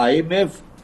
IMF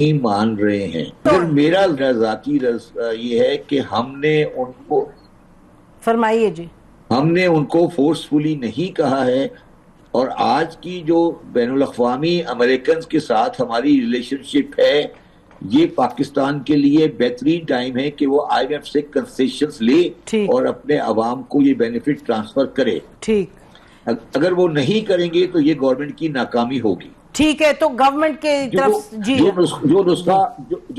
نہیں مان رہے ہیں. میرا ذاتی یہ ہے کہ ہم نے ان کو فرمائیے جی. ہم نے ان کو فورسفلی نہیں کہا ہے، اور آج کی جو بین الاقوامی امریکنز کے ساتھ ہماری ریلیشن شپ ہے، یہ پاکستان کے لیے بہترین ٹائم ہے کہ وہ آئی ایم ایف سے کنسیشنز لے اور اپنے عوام کو یہ بینیفٹ ٹرانسفر کرے. ٹھیک. اگر وہ نہیں کریں گے تو یہ گورنمنٹ کی ناکامی ہوگی. ٹھیک ہے، تو گورنمنٹ کے طرف جو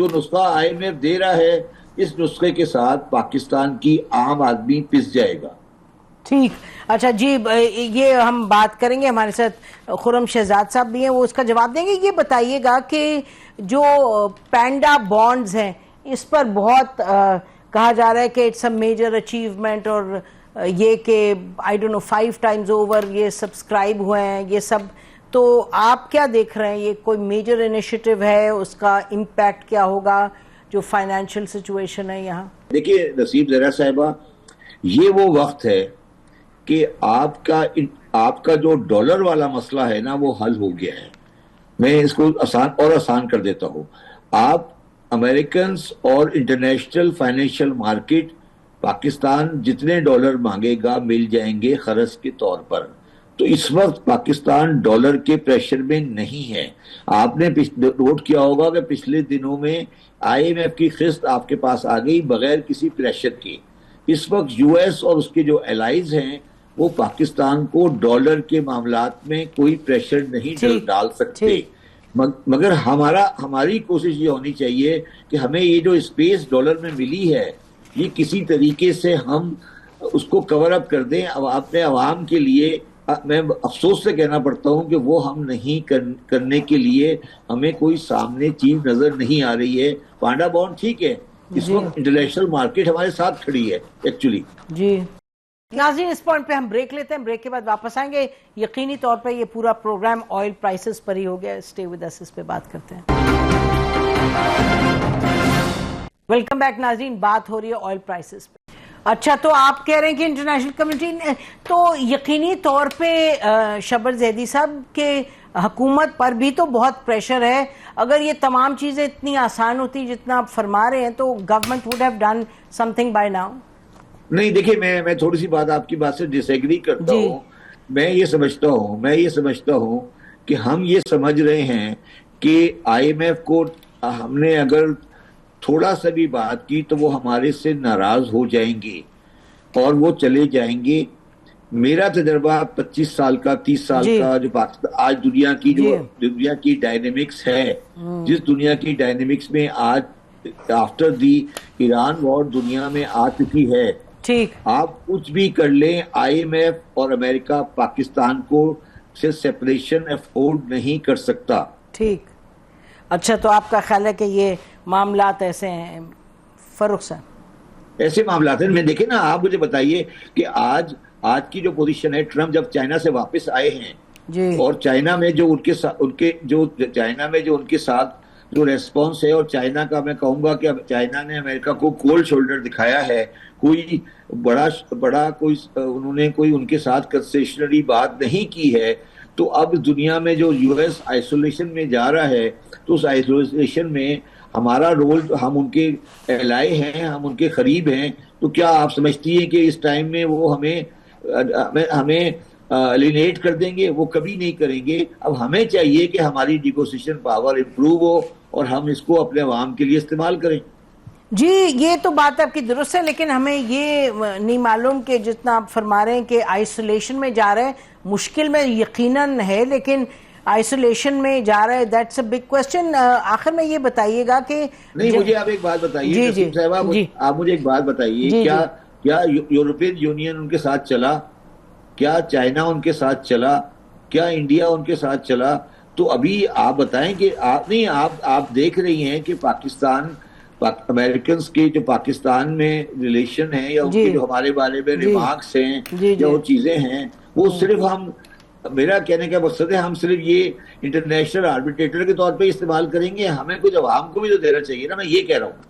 نسخہ آئی ایم ایف دے رہا ہے، اس نسخے کے ساتھ پاکستان کی عام آدمی پس جائے گا. ٹھیک. اچھا جی، یہ ہم بات کریں گے، ہمارے ساتھ خرم شہزاد صاحب بھی ہیں، وہ اس کا جواب دیں گے. یہ بتائیے گا کہ جو پینڈا بانڈز ہیں، اس پر بہت کہا جا رہا ہے کہ اٹس اے میجر اچیومنٹ، اور یہ کہ I don't know 5 times over یہ سبسکرائب ہوئے ہیں، یہ سب. تو آپ کیا دیکھ رہے ہیں، یہ کوئی میجر انیشیٹو ہے، اس کا امپیکٹ کیا ہوگا جو فائنینشیل سچویشن ہے یہاں؟ دیکھیے نصیب زہرا صاحبہ، یہ وہ وقت ہے کہ آپ کا جو ڈالر والا مسئلہ ہے نا، وہ حل ہو گیا ہے. میں اس کو آسان کر دیتا ہوں. آپ امریکنز اور انٹرنیشنل فائنینشیل مارکیٹ پاکستان جتنے ڈالر مانگے گا مل جائیں گے قرض کے طور پر. تو اس وقت پاکستان ڈالر کے پریشر میں نہیں ہے. آپ نے نوٹ کیا ہوگا کہ پچھلے دنوں میں آئی ایم ایف کی قسط آپ کے پاس آ گئی بغیر کسی پریشر کے. اس وقت یو ایس اور اس کے جو الائز ہیں وہ پاکستان کو ڈالر کے معاملات میں کوئی پریشر نہیں ڈال سکتے. مگر ہماری کوشش یہ ہونی چاہیے کہ ہمیں یہ جو اسپیس ڈالر میں ملی ہے، یہ کسی طریقے سے ہم اس کو کور اپ کر دیں. اپنے عوام کے لیے میں افسوس سے کہنا پڑتا ہوں کہ وہ ہم نہیں کرنے کے لیے ہمیں کوئی سامنے چیز نظر نہیں آ رہی ہے. پانڈا بانڈ ٹھیک ہے، اس وقت انٹرنیشنل مارکیٹ ہمارے ساتھ کھڑی ہے ایکچولی. جی ناظرین، اس پوائنٹ پہ ہم بریک لیتے ہیں، بریک کے بعد واپس آئیں گے. یقینی طور پہ یہ پورا پروگرام آئل پرائسز پر ہی ہو گیا. اسٹے ود اس، اس پہ بات کرتے ہیں. ویلکم بیک ناظرین، بات ہو رہی ہے آئل پرائسز پہ. اچھا، تو آپ کہہ رہے ہیں کہ انٹرنیشنل کمیونٹی نے تو یقینی طور پہ شبر زیدی صاحب کے حکومت پر بھی تو بہت پریشر ہے. اگر یہ تمام چیزیں اتنی آسان ہوتی جتنا آپ فرما رہے ہیں تو government would have done some thing by now. نہیں دیکھیں، میں تھوڑی سی بات آپ کی بات سے ڈس ایگری کرتا ہوں. میں یہ سمجھتا ہوں کہ ہم یہ سمجھ رہے ہیں کہ آئی ایم ایف کو ہم نے اگر تھوڑا سا بھی بات کی تو وہ ہمارے سے ناراض ہو جائیں گے اور وہ چلے جائیں گے. میرا تجربہ 25 سال کا 30 سال کا جو پاکستان آج دنیا کی ڈائنامکس ہے، جس دنیا کی ڈائنامکس میں آج آفٹر دی ایران وار دنیا میں آ چکی ہے. ٹھیک، آپ کچھ بھی کر لیں، آئی ایم ایف اور امریکہ پاکستان کو سے سیپریشن افورڈ نہیں کر سکتا. ٹھیک. اچھا، تو آپ کا خیال ہے کہ یہ معاملات ایسے ہیں فاروق صاحب؟ ایسے معاملات ہیں. میں دیکھیں نا، آپ مجھے بتائیے کہ آج کی جو پوزیشن ہے، ٹرمپ جب چائنا سے واپس آئے ہیں اور چائنا میں جو ان کے ساتھ جو ریسپانس ہے، اور چائنا کا میں کہوں گا کہ چائنا نے امریکہ کو کولڈ شولڈر دکھایا ہے. کوئی بڑا کوئی انہوں نے کوئی ان کے ساتھ کنسیشنری بات نہیں کی ہے. تو اب دنیا میں جو یو ایس آئسولیشن میں جا رہا ہے، تو اس آئسولیشن میں ہمارا رول، ہم ان کے الائے ہیں، ہم ان کے قریب ہیں. تو کیا آپ سمجھتی ہیں کہ اس ٹائم میں وہ ہمیں الینیٹ کر دیں گے؟ وہ کبھی نہیں کریں گے. اب ہمیں چاہیے کہ ہماری نیگوسیشن پاور امپروو ہو اور ہم اس کو اپنے عوام کے لیے استعمال کریں. جی، یہ تو بات آپ کی درست ہے، لیکن ہمیں یہ نہیں معلوم کہ جتنا آپ فرما رہے ہیں کہ آئسولیشن میں جا رہے ہیں، مشکل میں یقیناً ہے، لیکن آئسولیشن میں جا رہا ہے، دیٹس اے بگ کوسچن. آخر میں یہ بتائیے گا کہ نہیں، مجھے آپ ایک بات بتائیے نسیم صاحبہ، آپ مجھے ایک بات بتائیے، کیا یورپین یونین ان کے ساتھ چلا؟ کیا چائنا ان کے ساتھ چلا؟ کیا انڈیا ان کے ساتھ چلا؟ تو ابھی آپ بتائیں کہ آپ دیکھ رہی ہیں کہ امریکنز کے جو پاکستان میں ریلیشن ہیں، یا ان کے جو ہمارے بارے میں ریمارکس ہیں یا وہ چیزیں ہیں، وہ صرف میرا کہنے کا مقصد ہے ہم صرف یہ انٹرنیشنل آربیٹریٹر کے طور پہ استعمال کریں گے. ہمیں کچھ عوام کو بھی تو دینا چاہیے نا، میں یہ کہہ رہا ہوں.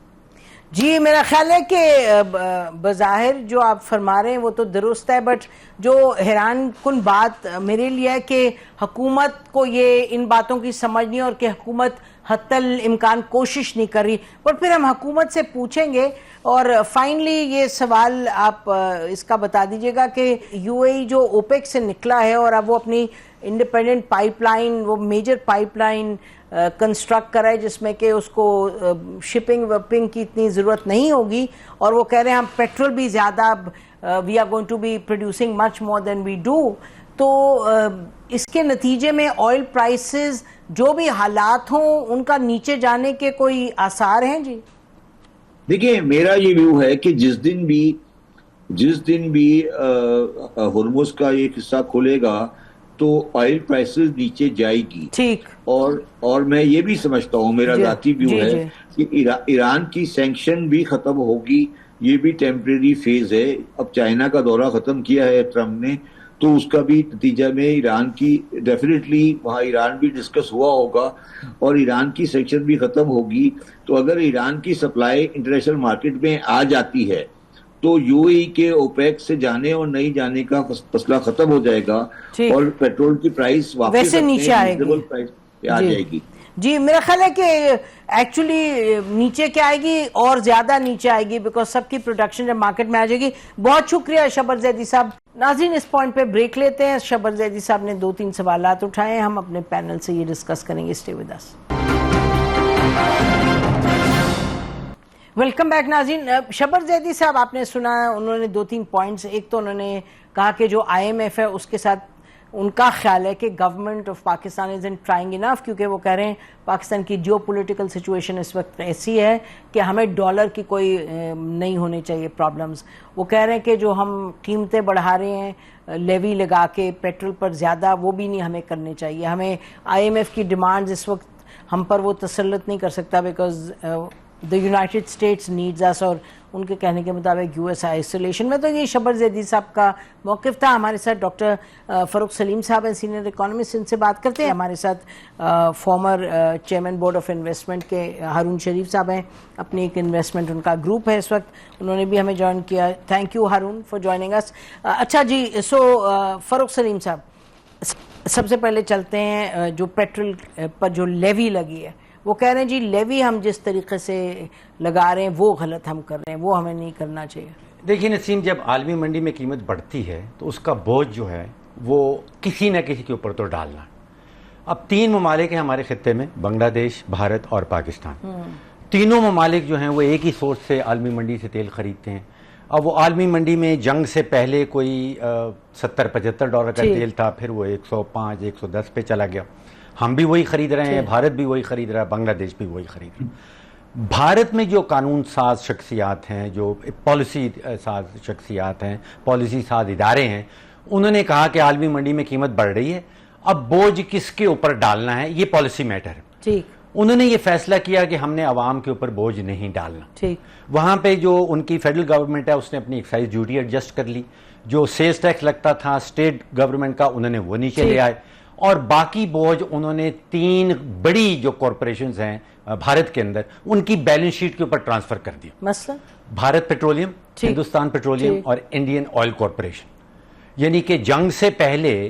جی، میرا خیال ہے کہ بظاہر جو آپ فرما رہے ہیں وہ تو درست ہے، بٹ جو حیران کن بات میرے لیے ہے کہ حکومت کو یہ ان باتوں کی سمجھ نہیں، اور کہ حکومت حتی الامکان کوشش نہیں کر رہی. اور پھر ہم حکومت سے پوچھیں گے. اور فائنلی یہ سوال آپ اس کا بتا دیجئے گا کہ یو اے ای جو اوپیک سے نکلا ہے اور اب وہ اپنی انڈیپینڈنٹ پائپ لائن, وہ میجر پائپ لائن کنسٹرکٹ کرا ہے جس میں کہ اس کو شپنگ وپنگ کی اتنی ضرورت نہیں ہوگی, اور وہ کہہ رہے ہیں ہم پیٹرول بھی زیادہ we are going to be producing much more than we do. تو اس کے نتیجے میں آئل پرائسز جو بھی حالات ہوں ان کا نیچے جانے کے کوئی آثار ہیں؟ جی دیکھیں, میرا یہ ویو ہے کہ جس دن بھی ہرمز کا ایک حصہ کھلے گا تو آئل پرائسز نیچے جائے گی. ٹھیک. اور میں یہ بھی سمجھتا ہوں, میرا ذاتی ویو ہے کہ ایران کی سینکشن بھی ختم ہوگی. یہ بھی ٹیمپریری فیز ہے. اب چائنا کا دورہ ختم کیا ہے ٹرمپ نے, تو اس کا بھی نتیجہ میں ایران کی ڈیفینیٹلی وہاں ایران بھی ڈسکس ہوا ہوگا اور ایران کی سینکشن بھی ختم ہوگی. تو اگر ایران کی سپلائی انٹرنیشنل مارکیٹ میں آ جاتی ہے تو یو اے ای کے اوپیک سے جانے اور نہیں جانے کا مسئلہ ختم ہو جائے گا اور پیٹرول کی پرائس واپس نیچے آئے گی. جی میرا خیال ہے کہ ایکچولی نیچے کیا آئے گی, اور زیادہ نیچے آئے گی, بیکاز سب کی پروڈکشن جب مارکیٹ میں آ جائے گی. بہت شکریہ شبر زیدی صاحب. ناظرین اس پوائنٹ پہ بریک لیتے ہیں. شبر زیدی صاحب نے 2-3 سوالات اٹھائے ہیں, ہم اپنے پینل سے یہ ڈسکس کریں گے. Stay with us. Welcome back ناظرین. شبر زیدی صاحب آپ نے سنا, انہوں نے 2-3 پوائنٹس. ایک تو انہوں نے کہا کہ جو آئی ایم ایف ہے اس کے ساتھ ان کا خیال ہے کہ government of Pakistan is not trying enough, کیونکہ وہ کہہ رہے ہیں پاکستان کی جیو پولیٹیکل سچویشن اس وقت ایسی ہے کہ ہمیں ڈالر کی کوئی نہیں ہونی چاہیے پرابلمز. وہ کہہ رہے ہیں کہ جو ہم قیمتیں بڑھا رہے ہیں لیوی لگا کے پیٹرول پر زیادہ, وہ بھی نہیں ہمیں کرنے چاہیے. ہمیں آئی ایم ایف کی ڈیمانڈز اس وقت ہم پر وہ تسلط نہیں کر سکتا, because the United States needs us, اور ان کے کہنے کے مطابق یو ایس آئسولیشن میں. تو یہ شبر زیدی صاحب کا موقف تھا. ہمارے ساتھ ڈاکٹر فاروق سلیم صاحب ہیں, سینئر اکانومسٹ, ان سے بات کرتے ہیں. ہمارے ساتھ former chairman board of investment کے ہارون شریف صاحب ہیں, اپنی ایک انویسٹمنٹ ان کا گروپ ہے اس وقت, انہوں نے بھی ہمیں جوائن کیا. Thank you Haroon for joining us. اچھا جی, سو فاروق سلیم صاحب, سب سے پہلے چلتے ہیں جو پیٹرول پر جو لیوی لگی ہے. وہ کہہ رہے ہیں جی لیوی ہم جس طریقے سے لگا رہے ہیں وہ غلط ہم کر رہے ہیں, وہ ہمیں نہیں کرنا چاہیے. دیکھیے نسیم, جب عالمی منڈی میں قیمت بڑھتی ہے تو اس کا بوجھ جو ہے وہ کسی نہ کسی کے اوپر تو ڈالنا. اب 3 ممالک ہیں ہمارے خطے میں, بنگلہ دیش, بھارت اور پاکستان. تینوں ممالک جو ہیں وہ ایک ہی سورس سے عالمی منڈی سے تیل خریدتے ہیں. اب وہ عالمی منڈی میں جنگ سے پہلے کوئی $70-75 کا تیل تھا, پھر وہ 105-110 پہ چلا گیا. ہم بھی وہی خرید رہے ہیں, بھارت بھی وہی خرید رہا ہے, بنگلہ دیش بھی وہی خرید رہا ہے. بھارت میں جو قانون ساز شخصیات ہیں, جو پالیسی ساز شخصیات ہیں, پالیسی ساز ادارے ہیں, انہوں نے کہا کہ عالمی منڈی میں قیمت بڑھ رہی ہے, اب بوجھ کس کے اوپر ڈالنا ہے یہ پالیسی میٹر ہے. انہوں نے یہ فیصلہ کیا کہ ہم نے عوام کے اوپر بوجھ نہیں ڈالنا. وہاں پہ جو ان کی فیڈرل گورنمنٹ ہے اس نے اپنی ایکسائز ڈیوٹی ایڈجسٹ کر لی. جو سیلز ٹیکس لگتا تھا اسٹیٹ گورنمنٹ کا, انہوں نے وہ نیچے لے آئے, اور باقی بوجھ انہوں نے 3 بڑی جو کارپوریشنز ہیں بھارت کے اندر ان کی بیلنس شیٹ کے اوپر ٹرانسفر کر دیا. مثلا بھارت پیٹرولیم, ہندوستان پیٹرولیم اور انڈین آئل کارپوریشن. یعنی کہ جنگ سے پہلے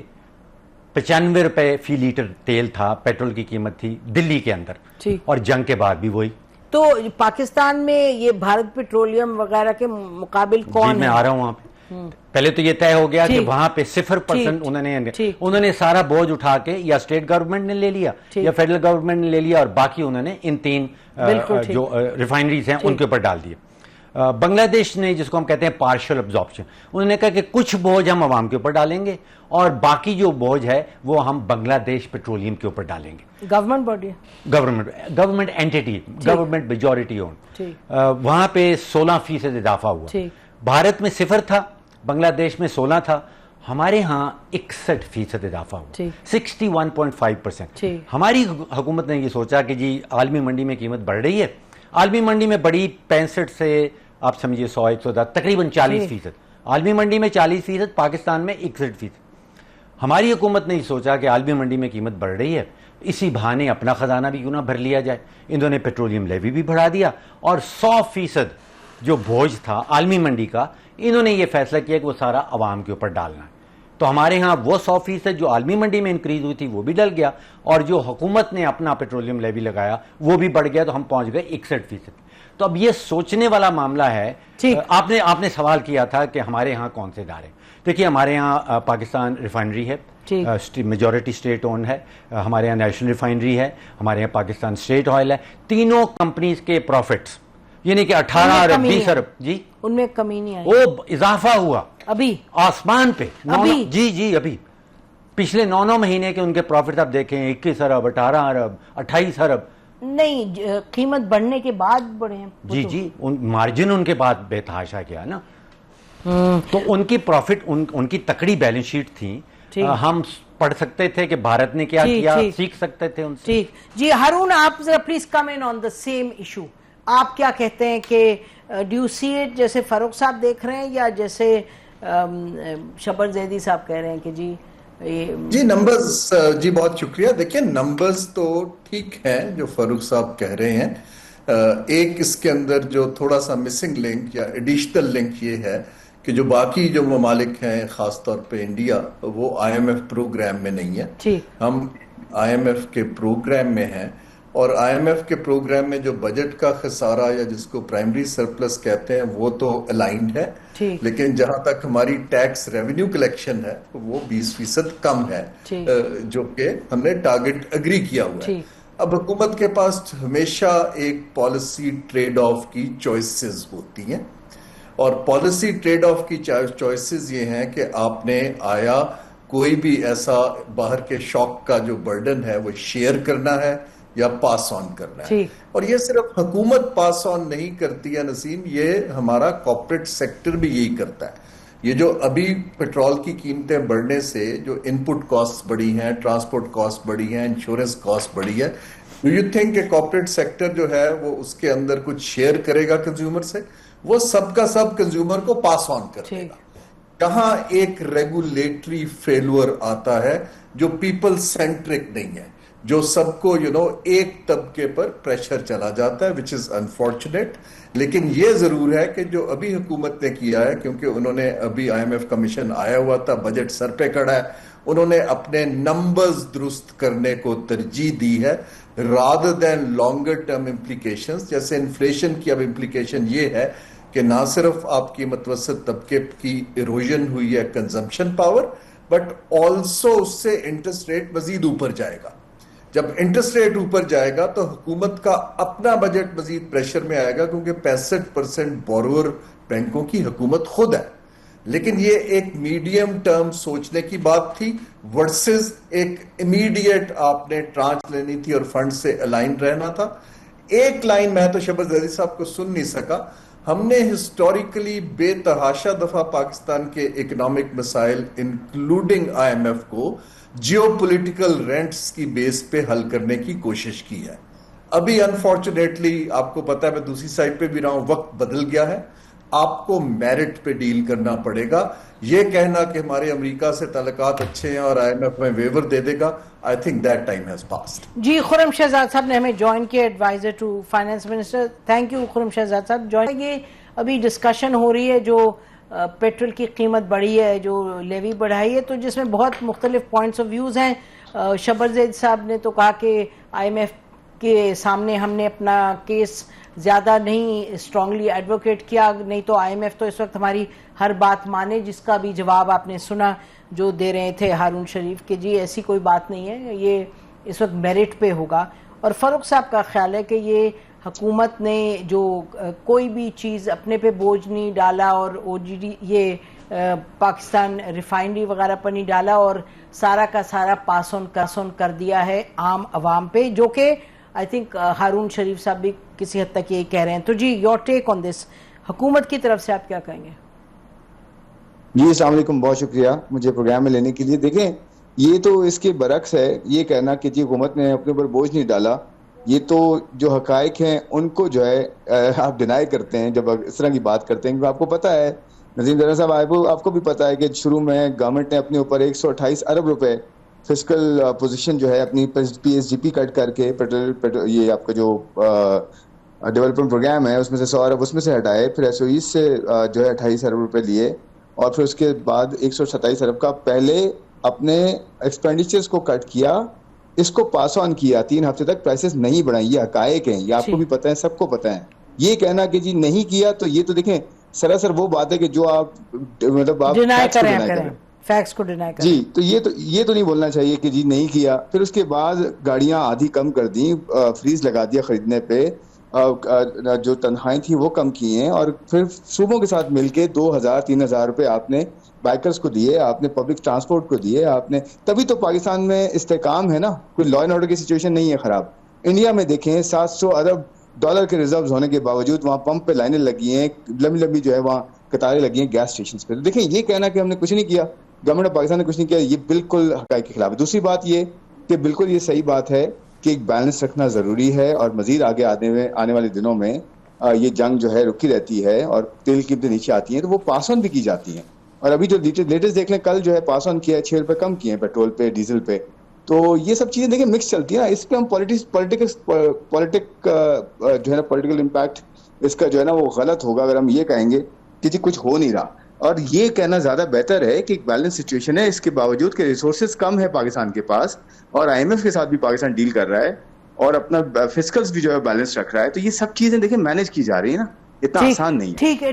95 روپے فی لیٹر تیل تھا, پیٹرول کی قیمت تھی دلی کے اندر, اور جنگ کے بعد بھی وہی. تو پاکستان میں یہ بھارت پیٹرولیم وغیرہ کے مقابل کون ہے؟ میں آ رہا ہوں وہاں پہ. پہلے تو یہ طے ہو گیا کہ وہاں پہ 0% انہوں نے سارا بوجھ اٹھا کے یا اسٹیٹ گورنمنٹ نے لے لیا یا فیڈرل گورنمنٹ نے لے لیا, اور باقی انہوں نے ان 3 جو ریفائنریز ہیں ان کے اوپر ڈال دیے. بنگلہ دیش نے, جس کو ہم کہتے ہیں پارشل ابزارپشن, انہوں نے کہا کہ کچھ بوجھ ہم عوام کے اوپر ڈالیں گے اور باقی جو بوجھ ہے وہ ہم بنگلہ دیش پیٹرولیم کے اوپر ڈالیں گے. Government body, government anti, government majority on. وہاں پہ 16% اضافہ ہوا. بھارت میں 0 تھا, بنگلہ دیش میں 16 تھا, ہمارے ہاں 61% اضافہ ہوا, 61.5%. ہماری حکومت نے یہ سوچا کہ جی عالمی منڈی میں قیمت بڑھ رہی ہے, عالمی منڈی میں بڑی 65 سے آپ سمجھیے 100-110 تقریباً 40%, عالمی منڈی میں 40%, پاکستان میں 61%. ہماری حکومت نے یہ سوچا کہ عالمی منڈی میں قیمت بڑھ رہی ہے, اسی بہانے اپنا خزانہ بھی کیوں نہ بھر لیا جائے. انہوں نے پیٹرولیم لیوی بھی بڑھا دیا, اور 100% جو بوجھ تھا عالمی منڈی کا انہوں نے یہ فیصلہ کیا کہ وہ سارا عوام کے اوپر ڈالنا ہے. تو ہمارے ہاں وہ 100% جو عالمی منڈی میں انکریز ہوئی تھی وہ بھی ڈل گیا, اور جو حکومت نے اپنا پیٹرولیم لیوی لگایا وہ بھی بڑھ گیا, تو ہم پہنچ گئے 61%. تو اب یہ سوچنے والا معاملہ ہے. آپ نے سوال کیا تھا کہ ہمارے ہاں کون سے ادارے. دیکھیے ہمارے ہاں پاکستان ریفائنری ہے, میجورٹی اسٹیٹ اون ہے, ہمارے یہاں نیشنل ریفائنری ہے, ہمارے یہاں پاکستان اسٹیٹ آئل ہے. تینوں کمپنیز کے پروفٹس یعنی کہ 18 ارب 20 ارب جی ان میں کمی نہیں آئی, وہ اضافہ ہوا ابھی آسمان پہ. جی ابھی پچھلے 9 مہینے کے ان کے پروفٹ آپ دیکھیں 21 ارب 18 ارب 28 ارب. نہیں, قیمت بڑھنے کے بعد بڑھے ہیں. جی مارجن ان کے بعد بے تحاشا کیا نا. تو ان کی پروفٹ ان کی تکڑی بیلنس شیٹ تھی. ہم پڑھ سکتے تھے کہ بھارت نے کیا کیا, سیکھ سکتے تھے ان سے. ٹھیک جی ہارون, آپ ذرا please come in on the same issue. آپ کیا کہتے ہیں کہ ڈو یو سی اٹ جیسے فاروق صاحب دیکھ رہے ہیں, یا جیسے شبر زیدی صاحب کہہ رہے ہیں کہ جی نمبرز, جی بہت شکریہ. دیکھیں نمبرز تو ٹھیک ہیں جو فاروق صاحب کہہ رہے ہیں. ایک اس کے اندر جو تھوڑا سا مسنگ لنک یا ایڈیشنل لنک یہ ہے کہ جو باقی جو ممالک ہیں خاص طور پہ انڈیا, وہ آئی ایم ایف پروگرام میں نہیں ہے. ہم آئی ایم ایف کے پروگرام میں ہیں, اور آئی ایم ایف کے پروگرام میں جو بجٹ کا خسارہ یا جس کو پرائمری سرپلس کہتے ہیں وہ تو الائنڈ ہے, لیکن جہاں تک ہماری ٹیکس ریونیو کلیکشن ہے وہ 20% کم ہے, جو کہ ہم نے ٹارگٹ اگری کیا ہوا ہے. اب حکومت کے پاس ہمیشہ ایک پالیسی ٹریڈ آف کی چوائسز ہوتی ہیں, اور پالیسی ٹریڈ آف کی چوائسز یہ ہیں کہ آپ نے آیا کوئی بھی ایسا باہر کے شاک کا جو برڈن ہے وہ شیئر کرنا ہے یا پاس آن کرنا ہے. اور یہ صرف حکومت پاس آن نہیں کرتی ہے نسیم, یہ ہمارا کارپوریٹ سیکٹر بھی یہی کرتا ہے. یہ جو ابھی پیٹرول کی قیمتیں بڑھنے سے جو ان پٹ کاسٹ بڑھی ہیں, ٹرانسپورٹ کاسٹ بڑھی ہیں, انشورنس کاسٹ بڑھی ہے, ڈو یو تھنک کہ کارپوریٹ سیکٹر جو ہے وہ اس کے اندر کچھ شیئر کرے گا کنزیومر سے؟ وہ سب کا سب کنزیومر کو پاس آن کر دے گا. کہاں ایک ریگولیٹری فیلور آتا ہے جو پیپل سینٹرک نہیں ہے, جو سب کو ایک طبقے پر پریشر چلا جاتا ہے, which is unfortunate. لیکن یہ ضرور ہے کہ جو ابھی حکومت نے کیا ہے, کیونکہ انہوں نے ابھی آئی ایم ایف کمیشن آیا ہوا تھا, بجٹ سر پہ کھڑا ہے, انہوں نے اپنے نمبرز درست کرنے کو ترجیح دی ہے rather than longer term implications. جیسے انفلیشن کی اب امپلیکیشن یہ ہے کہ نہ صرف آپ کی متوسط طبقے کی ایروژن ہوئی ہے کنزمپشن پاور, بٹ آلسو اس سے انٹرسٹ ریٹ مزید اوپر جائے گا. جب انٹرسٹ ریٹ اوپر جائے گا تو حکومت کا اپنا بجٹ مزید پریشر میں آئے گا, کیونکہ 65% بورور بینکوں کی حکومت خود ہے. لیکن یہ ایک میڈیم ٹرم سوچنے کی بات تھی ورسز ایک امیڈیٹ آپ نے ٹرانچ لینی تھی اور فنڈ سے الائن رہنا تھا. ایک لائن میں تو شبر زیدی صاحب کو سن نہیں سکا. ہم نے ہسٹوریکلی بے تحاشا دفعہ پاکستان کے اکنامک مسائل انکلوڈنگ آئی ایم ایف کو جیو پولیٹیکل رینٹس کی بیس پہ حل کرنے کی کوشش کی ہے. ابھی انفارچونیٹلی آپ کو پتا ہے, میں دوسری سائڈ پہ بھی رہا ہوں, وقت بدل گیا ہے. آپ کو میرٹ پہ ڈیل کرنا پڑے گا. یہ کہنا کہ ہمارے امریکہ سے تعلقات اچھے ہیں اور آئی ایم ایف میں ویور دے دے گا, I think that time has passed. جی خرم شہزاد صاحب نے ہمیں جوائن کیا, adviser to finance minister. Thank you Khurram Shahzad صاحب جوائن. یہ ابھی ڈسکشن ہو رہی ہے جو پیٹرول کی قیمت بڑھی ہے, جو لیوی بڑھائی ہے, تو جس میں بہت مختلف پوائنٹس آف ویوز ہیں. شبر زید صاحب نے تو کہا کہ آئی ایم ایف کے سامنے ہم نے اپنا کیس زیادہ نہیں اسٹرانگلی ایڈوکیٹ کیا, نہیں تو آئی ایم ایف تو اس وقت ہماری ہر بات مانے, جس کا بھی جواب آپ نے سنا جو دے رہے تھے ہارون شریف کہ جی ایسی کوئی بات نہیں ہے, یہ اس وقت میرٹ پہ ہوگا. اور فاروق صاحب کا خیال ہے کہ یہ حکومت نے جو کوئی بھی چیز اپنے پہ بوجھ نہیں ڈالا, اور او جی ڈی یہ پاکستان ریفائنری وغیرہ پر نہیں ڈالا, اور سارا کا سارا پاس آن کر دیا ہے عام عوام پہ, جو کہ آئی تھنک ہارون شریف صاحب بھی کسی حد تک یہی کہہ رہے ہیں. تو جی یور ٹیک آن دس, حکومت کی طرف سے آپ کیا کہیں گے؟ جی السلام علیکم, بہت شکریہ مجھے پروگرام میں لینے کے لیے. دیکھیں یہ تو اس کے برعکس ہے, یہ کہنا کہ جی حکومت نے اپنے اوپر بوجھ نہیں ڈالا. یہ تو جو حقائق ہیں ان کو جو ہے آپ ڈینائی کرتے ہیں جب اس طرح کی بات کرتے ہیں. کیونکہ آپ کو پتا ہے نظیم زرا صاحب, آپ کو بھی پتا ہے کہ شروع میں گورنمنٹ نے اپنے اوپر 128 ارب روپے فسکل پوزیشن جو ہے اپنی پی ایس جی پی کٹ کر کے یہ آپ کا جو ڈیولپمنٹ پروگرام ہے اس میں سے 100 ارب اس میں سے ہٹائے, پھر ایس او ای سے جو ہے 28 ارب روپے لیے, اور پھر اس کے بعد 127 ارب کا پہلے اپنے ایکسپینڈیچرز کو کٹ کیا, اس کو پاس آن کیا, 3 ہفتے تک پرائسز نہیں بڑھائیں. یہ حقائق ہیں, یہ آپ کو بھی پتہ ہے, سب کو پتہ ہے. یہ کہنا کہ جی نہیں کیا, تو یہ تو دیکھیں سراسر وہ بات ہے کہ جو آپ مطلب آپ فیکٹس کو ڈینائی کریں. جی, تو یہ تو نہیں بولنا چاہیے کہ جی نہیں کیا. پھر اس کے بعد گاڑیاں آدھی کم کر دیں, فریز لگا دیا خریدنے پہ, جو تنخواہیں تھیں وہ کم کی ہیں, اور پھر صوبوں کے ساتھ مل کے 2,000-3,000 روپے آپ نے بائکرز کو دیے, آپ نے پبلک ٹرانسپورٹ کو دیے, آپ نے, تبھی تو پاکستان میں استحکام ہے نا, کوئی لا اینڈ آرڈر کی سچویشن نہیں ہے خراب. انڈیا میں دیکھیں $700 ارب کے ریزروز ہونے کے باوجود وہاں پمپ پہ لائنیں لگی ہیں, لمبی لمبی جو ہے وہاں قطاریں لگی ہیں گیس اسٹیشنز پہ. دیکھیں یہ کہنا کہ ہم نے کچھ نہیں کیا, گورنمنٹ آف پاکستان نے کچھ نہیں کیا, یہ بالکل حقائق کے خلاف ہے. دوسری بات یہ کہ بالکل یہ صحیح بات ہے کہ ایک بیلنس رکھنا ضروری ہے, اور مزید آگے آنے والے دنوں میں یہ جنگ جو ہے رکی رہتی ہے, اور تیل کی قیمتیں نیچے آتی ہیں تو وہ پاس آن بھی کی جاتی ہیں. اور ابھی جو لیٹسٹ دیکھ لیں, کل جو ہے پاس آن کیا ہے, 6 روپے کم کیے ہیں پیٹرول پہ, ڈیزل پہ. تو یہ سب چیزیں دیکھیں مکس چلتی ہیں نا. اس پہ ہم پولیٹیکل امپیکٹ اس کا جو ہے نا وہ غلط ہوگا اگر ہم یہ کہیں گے کہ جی کچھ ہو نہیں رہا. اور یہ کہنا زیادہ بہتر ہے کہ ایک بیلنس سچویشن ہے, اس کے باوجود کہ ریسورسز کم ہے پاکستان کے پاس, اور IMF کے ساتھ بھی پاکستان ڈیل کر رہا ہے, اور اپنا فسکلز بھی جو ہے بیلنس رکھ رہا ہے. تو یہ سب چیزیں دیکھیں مینیج کی جا رہی ہیں نا, اتنا آسان نہیں ہے. ٹھیک ہے,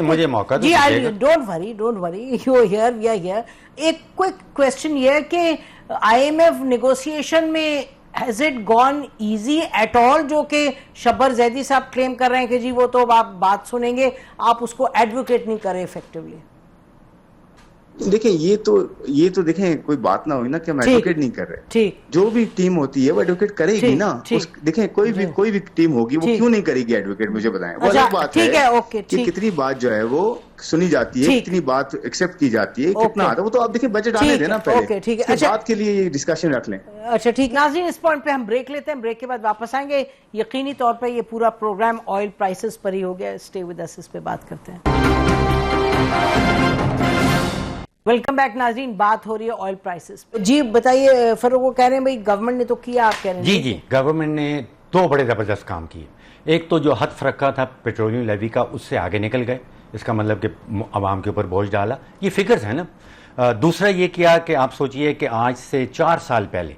مجھے موقع جی, don't worry, you are here, we are here. ایک کوئک کوسچن یہ ہے کہ IMF نیگوسیشن میں has it gone easy at all, جو کہ شبر زیدی صاحب کلیم کر رہے ہیں کہ جی وہ تو آپ بات سنیں گے, آپ اس کو ایڈوکیٹ نہیں کر رہے ایفیکٹولی. دیکھیں یہ تو دیکھیں کوئی بات نہ ہوئی نا کہ ہم ایڈوکیٹ نہیں کر رہے. ٹھیک, جو بھی ٹیم ہوتی ہے وہ ایڈوکیٹ کرے گی نا. دیکھیں کوئی بھی ٹیم ہوگی وہ کیوں نہیں کرے گی ایڈوکیٹ, مجھے بتائیں. وہ الگ بات ہے کہ کتنی بات جو ہے وہ سنی جاتی ہے, کتنی بات ایکسپٹ کی جاتی ہے, کتنا آتا ہے, وہ تو آپ دیکھیں بجٹ آنے دیں نا پہلے, اس بات کے لیے ڈسکشن رکھ لیں. اچھا ٹھیک, ناظرین اس پوائنٹ پہ ہم بریک لیتے ہیں, بریک کے بعد واپس آئیں گے. یقینی طور پہ یہ پورا پروگرام آئل پرائسز پر ہی ہو گیا. اسٹے ود اس پہ بات کرتے ہیں. ویلکم بیک ناظرین, بات ہو رہی ہے آئل پرائسز. جی بتائیے فاروق, وہ کہہ رہے ہیں بھائی گورنمنٹ نے تو کیا, آپ کہہ رہے ہیں. جی, گورنمنٹ نے 2 بڑے زبردست کام کیے. ایک تو جو حد فرقہ تھا پیٹرولیم لیوی کا, اس سے آگے نکل گئے, اس کا مطلب کہ عوام کے اوپر بوجھ ڈالا, یہ فگرز ہیں نا. دوسرا یہ کیا کہ آپ سوچئے کہ آج سے 4 سال پہلے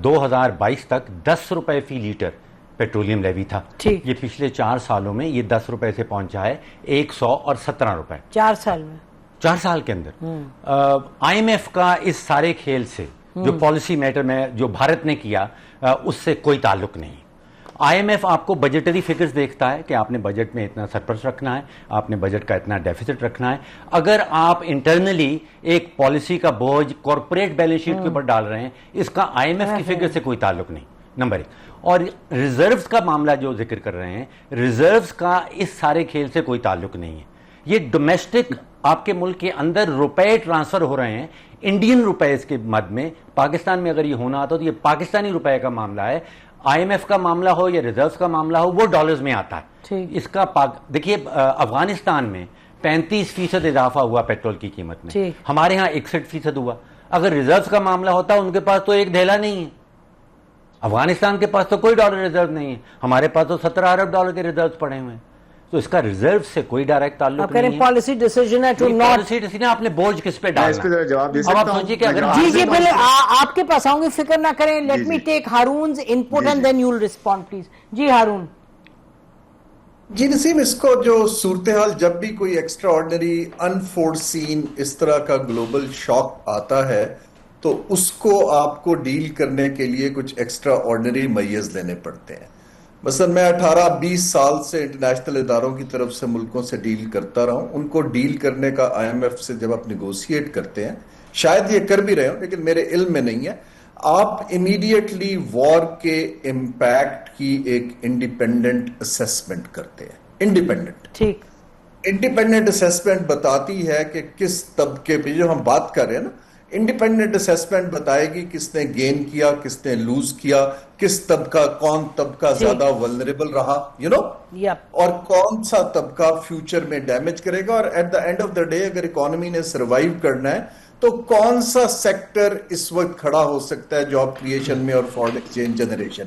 2022 تک 10 روپے فی لیٹر پیٹرولیم لیوی تھا. یہ پچھلے 4 سالوں میں یہ 10 روپے سے پہنچا ہے 117 روپے. 4 سال کے اندر. IMF کا اس سارے کھیل سے, جو پالیسی میٹر میں جو بھارت نے کیا, اس سے کوئی تعلق نہیں. IMF آپ کو بجٹری فگرز دیکھتا ہے کہ آپ نے بجٹ میں اتنا سرپلس رکھنا ہے, آپ نے بجٹ کا اتنا ڈیفیسٹ رکھنا ہے. اگر آپ انٹرنلی ایک پالیسی کا بوجھ کارپوریٹ بیلنس شیٹ کے اوپر ڈال رہے ہیں, اس کا IMF کی فگر سے کوئی تعلق نہیں, نمبر 1. اور ریزروز کا معاملہ جو ذکر کر رہے ہیں, ریزروز کا اس سارے کھیل سے کوئی تعلق نہیں ہے. یہ ڈومیسٹک آپ کے ملک کے اندر روپے ٹرانسفر ہو رہے ہیں, انڈین روپیز کے مد میں. پاکستان میں اگر یہ ہونا آتا تو یہ پاکستانی روپے کا معاملہ ہے. IMF کا معاملہ ہو یا ریزروز کا معاملہ ہو, وہ ڈالرز میں آتا ہے. اس کا دیکھیے افغانستان میں 35% اضافہ ہوا پیٹرول کی قیمت میں, ہمارے ہاں 61% ہوا. اگر ریزروز کا معاملہ ہوتا ان کے پاس تو ایک دھیلا نہیں ہے. افغانستان کے پاس تو کوئی ڈالر ریزرو نہیں ہے, ہمارے پاس تو 17 ارب ڈالر کے ریزروز پڑے ہوئے ہیں. تو اس کا ریزرو سے کوئی ڈائریکٹ تعلق نہیں ہے. پالیسی ڈیسیژن ہے ٹو ناٹ, پالیسی ڈیسیژن آپ نے بوجھ کس پہ ڈالنا. اس پہ جواب دے اب سکتا آپ ہوں. سوچیے کہ اگر جی پہلے آپ کے پاس آؤں گی, فکر نہ کریں. Let me take Haroon's input and then you will respond please. جی ہارون. جی نسیم, اس کو جو صورتحال جب بھی کوئی ایکسٹرا آرڈنری انفورسین اس طرح کا گلوبل شاک آتا ہے تو اس کو آپ کو ڈیل کرنے کے لیے کچھ ایکسٹرا آرڈنری میز لینے پڑتے ہیں. مثلا میں 18-20 سال سے انٹرنیشنل اداروں کی طرف سے ملکوں سے ڈیل کرتا رہا ہوں. ان کو ڈیل کرنے کا IMF سے جب آپ نیگوشیٹ کرتے ہیں, شاید یہ کر بھی رہے ہوں لیکن میرے علم میں نہیں ہے, آپ امیڈیٹلی وار کے امپیکٹ کی ایک انڈیپینڈنٹ اسیسمنٹ کرتے ہیں. انڈیپینڈنٹ اسیسمنٹ بتاتی ہے کہ کس طبقے پہ, جو ہم بات کر رہے ہیں نا, انڈیپینڈنٹ اسیسمنٹ بتائے گی کس نے گین کیا, کس نے لوز کیا, کس طبقہ, کون طبقہ زیادہ ولنریبل رہا, اور کون سا طبقہ فیوچر میں ڈیمیج کرے گا. اور at the end of the day اگر اکانومی نے سروائیو کرنا ہے تو کون سا سیکٹر اس وقت کھڑا ہو سکتا ہے جاب کریشن میں اور فارن ایکسچینج جنریشن.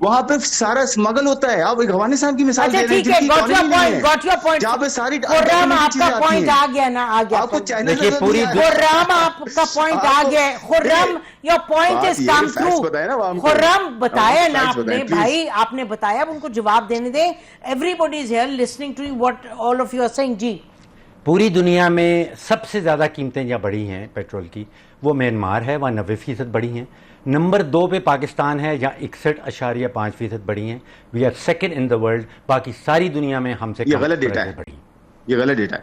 وہاں پہ سارا اسمگل ہوتا ہے. آپ افغانستان کی مثال دے رہے ہیں جہاں پہ ساری خرم آپ کا پوائنٹ آ گیا نا, آ گیا. آپ کو چائنا خرم آپ کا پوائنٹ آ گیا. Khurram your point is come through. Khurram بتایا نا آپ نے بھائی, آپ نے بتایا, اب ان کو جواب دینے دیں. Everybody is here listening to what all of you are saying. جی پوری دنیا میں سب سے زیادہ قیمتیں جہاں بڑھی ہیں پیٹرول کی وہ میانمار ہے, وہاں 90% بڑھی ہیں. نمبر 2 پہ پاکستان ہے جہاں 61.5% بڑھی ہیں. We are second in the world. باقی ساری دنیا میں ہم سے یہ غلط ڈیٹا ہے, یہ غلط ڈیٹا ہے,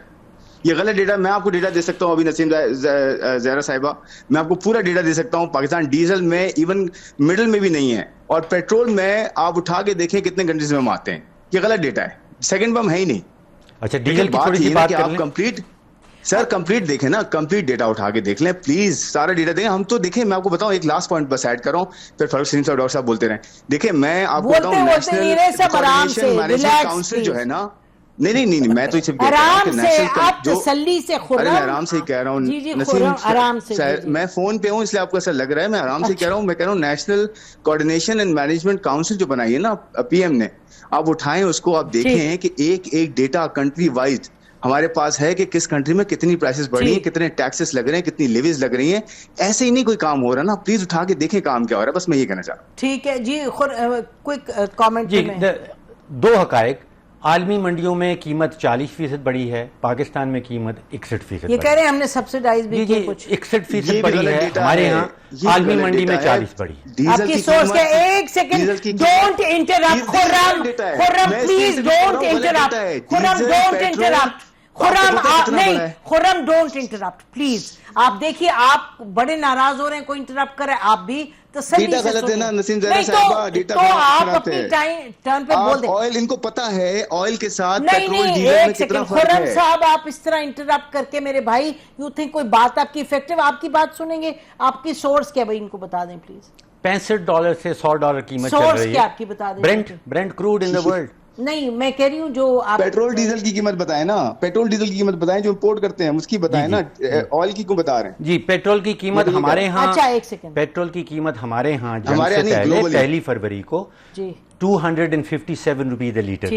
یہ غلط ڈیٹا. میں آپ کو ڈیٹا دے سکتا ہوں ابھی نسیم زہرا صاحبہ, میں آپ کو پورا ڈیٹا دے سکتا ہوں. پاکستان ڈیزل میں ایون مڈل میں بھی نہیں ہے, اور پیٹرول میں آپ اٹھا کے دیکھیں کتنے کنٹریز میں ہم آتے ہیں. یہ غلط ڈیٹا ہے, سیکنڈ پہ ہم ہے ہی نہیں. اچھا ڈیزل کی تھوڑی سی بات کر لیں. کمپلیٹ سر, کمپلیٹ دیکھیں نا, کمپلیٹ ڈیٹا اٹھا کے دیکھ لیں پلیز, سارا ڈیٹا دیکھیں. ہم تو دیکھیں, میں آپ کو بتاؤں ایک لاسٹ پوائنٹ بس ایڈ کر رہا ہوں, پھر فاروق سلیم صاحب ڈاکٹر صاحب بولتے رہیں. دیکھیں میں آپ کو بتاؤں, نیشنل کوآرڈینیشن مینجمنٹ کاؤنسل جو ہے نا, نہیں میں تو صرف آرام سے کہہ رہا ہوں نسیم, میں فون پہ ہوں اس لیے آپ کو ایسا لگ رہا ہے. میں آرام سے کہہ رہا ہوں, میں کہہ رہا ہوں national coordination and management council جو بنائی ہے نا پی ایم نے, آپ اٹھائیں اس کو, آپ دیکھیں کہ ایک ڈیٹا کنٹری وائز ہمارے پاس ہے کہ کس کنٹری میں کتنی پرائسز بڑھی ہیں, کتنے ٹیکسز لگ رہے ہیں, کتنی لیویز لگ رہی ہیں. ایسے ہی نہیں کوئی کام ہو رہا نا, پلیز اٹھا کے دیکھیں کام کیا ہو رہا ہے. بس میں یہ کہنا چاہ رہا ہوں. ٹھیک ہے جی, کوئک کامنٹ. جی 2 حقائق. عالمی منڈیوں میں قیمت 40% بڑی ہے, پاکستان میں قیمت 61%. یہ کہہ رہے ہیں ہم نے سبسیڈائز بھی کیا کچھ. 61% بڑی ہے ہمارے ہاں, عالمی منڈی میں 40 بڑی. آپ کی سورس کے ایک second, don't interrupt Khurram, please don't interrupt. Khurram don't interrupt please. آپ دیکھیے, آپ بڑے ناراض ہو رہے ہیں, کوئی انٹرپٹ کرے, آپ بھی ڈیٹا غلط ہے نا نسیم زہرا صاحبہ, ڈیٹا غلط ہے. آئل ان کو پتا ہے, آئل کے ساتھ پیٹرول ڈیزل میں کتنا فرق ہے. خرم صاحب آپ اس طرح انٹرپٹ کر کے میرے بھائی, یو تھنک کوئی بات آپ کی افیکٹو, آپ کی بات سنیں گے. آپ کی سورس کیا بھائی, ان کو بتا دیں پلیز. $65 سے $100 قیمت چل رہی ہے. سورس کیا آپ کی بتا دیں. Brent crude in the world. نہیں میں کہہ رہی ہوں جو آپ پیٹرول ڈیزل کی قیمت بتائیں نا, پیٹرول ڈیزل کی قیمت بتائیں جو امپورٹ کرتے ہیں اس کی بتائیں نا, آئل کی کیوں بتا رہے ہیں. جی پیٹرول کی قیمت ہمارے ہاں, اچھا ایک سیکنڈ, پیٹرول کی قیمت ہمارے ہاں جنگ سے پہلے 1 فروری کو 257 روپیز لیٹر,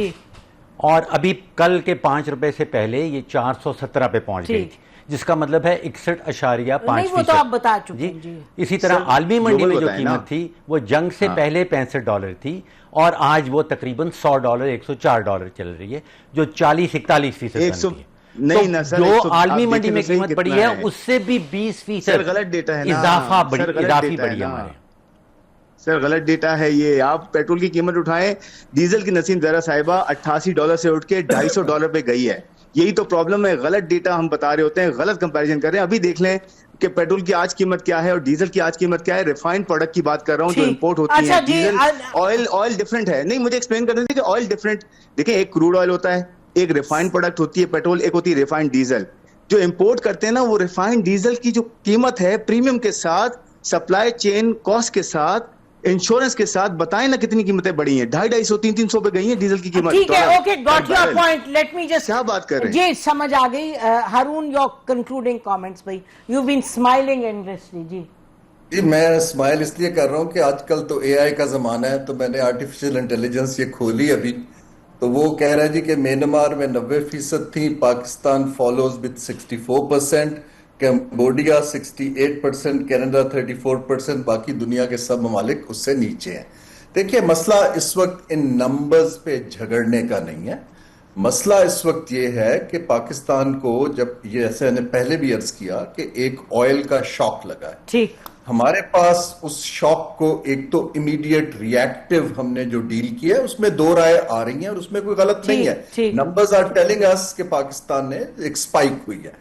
اور ابھی کل کے 5 روپے سے پہلے یہ 417 پہ پہنچ گئی, جس کا مطلب ہے 61.5%. وہ تو آپ بتا چکے. اسی طرح عالمی منڈی میں جو قیمت تھی وہ جنگ سے پہلے $65 تھی, اور آج وہ تقریباً $100 $104 چل رہی ہے, جو 40-41% بنتی ہے. جو عالمی منڈی میں قیمت بڑھی ہے اس سے بھی 20% غلط ڈیٹا ہے, اضافی بڑھی ہے ہمارے. سر غلط ڈیٹا ہے یہ. آپ پیٹرول کی قیمت اٹھائیں, ڈیزل کی نسیم زہرا صاحبہ $88 سے اٹھ کے $250 پہ گئی ہے. یہی تو پرابلم ہے, غلط ڈیٹا ہم بتا رہے ہوتے ہیں, غلط کمپیریزن کر رہے ہیں. ابھی دیکھ لیں کہ پیٹرول کی آج قیمت کیا ہے اور ڈیزل کی آج قیمت کیا ہے. ریفائنڈ پروڈکٹ کی بات کر رہا ہوں جو امپورٹ ہوتی ہے. ڈیزل آئل ڈفرنٹ ہے. نہیں مجھے ایکسپلین کرنے دیں کہ آئل ڈفرنٹ. دیکھیں ایک کروڈ آئل ہوتا ہے, ایک ریفائنڈ پروڈکٹ ہوتی ہے پیٹرول, ایک ہوتی ہے ریفائنڈ ڈیزل. جو امپورٹ کرتے ہیں نا وہ ریفائنڈ ڈیزل کی جو قیمت ہے پریمیم کے ساتھ, سپلائی چین کاسٹ کے ساتھ, انشورنس کے ساتھ, بتائیں نا کتنی قیمتیں بڑی ہیں. 250-300 پہ گئی ہیں ڈیزل کی قیمت. ٹھیک ہے, okay, got your point. Let me just, کیا بات کر رہے ہیں جی سمجھ آ گئی. ہارون یور کنکلوڈنگ کامنٹس بھائی, یو بین اسمائلنگ اینڈلیسلی. جی میں اسمائل اس لیے کر رہا ہوں کہ آج کل تو اے آئی کا زمانہ ہے, تو میں نے آرٹیفیشل انٹیلیجنس یہ کھولی ابھی, تو وہ کہہ رہا ہے جی کہ میانمار میں 90% تھی, Pakistan follows with 64%, Cambodia 68%, Canada 34%, باقی دنیا کے سب ممالک اس سے نیچے ہیں. دیکھیے مسئلہ اس وقت ان نمبرز پہ جھگڑنے کا نہیں ہے. مسئلہ اس وقت یہ ہے کہ پاکستان کو, جب یہ ایسے نے پہلے بھی عرض کیا کہ ایک آئل کا شاک لگا ہے, ٹھیک, ہمارے پاس اس شاک کو ایک تو امیڈیٹ ریئیکٹیو ہم نے جو ڈیل کیا ہے اس میں 2 رائے آ رہی ہیں اور اس میں کوئی غلط نہیں ہے. نمبرز آر ٹیلنگ اس کہ پاکستان نے ایک سپائک ہوئی ہے.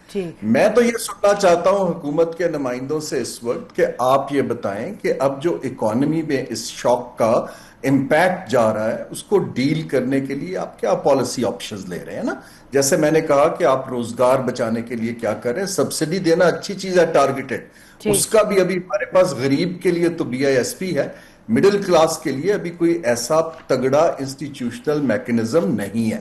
میں تو یہ سننا چاہتا ہوں حکومت کے نمائندوں سے اس وقت کہ آپ یہ بتائیں کہ اب جو اکانومی میں اس شاک کا امپیکٹ جا رہا ہے اس کو ڈیل کرنے کے لیے آپ کیا پالیسی آپشنز لے رہے ہیں نا. جیسے میں نے کہا کہ آپ روزگار بچانے کے لیے کیا کر رہے ہیں, سبسڈی دینا اچھی چیز ہے, ٹارگیٹڈ, اس کا بھی ابھی ہمارے پاس غریب کے لیے تو BISP ہے, مڈل کلاس کے لیے ابھی کوئی ایسا تگڑا انسٹیٹیوشنل میکنزم نہیں ہے.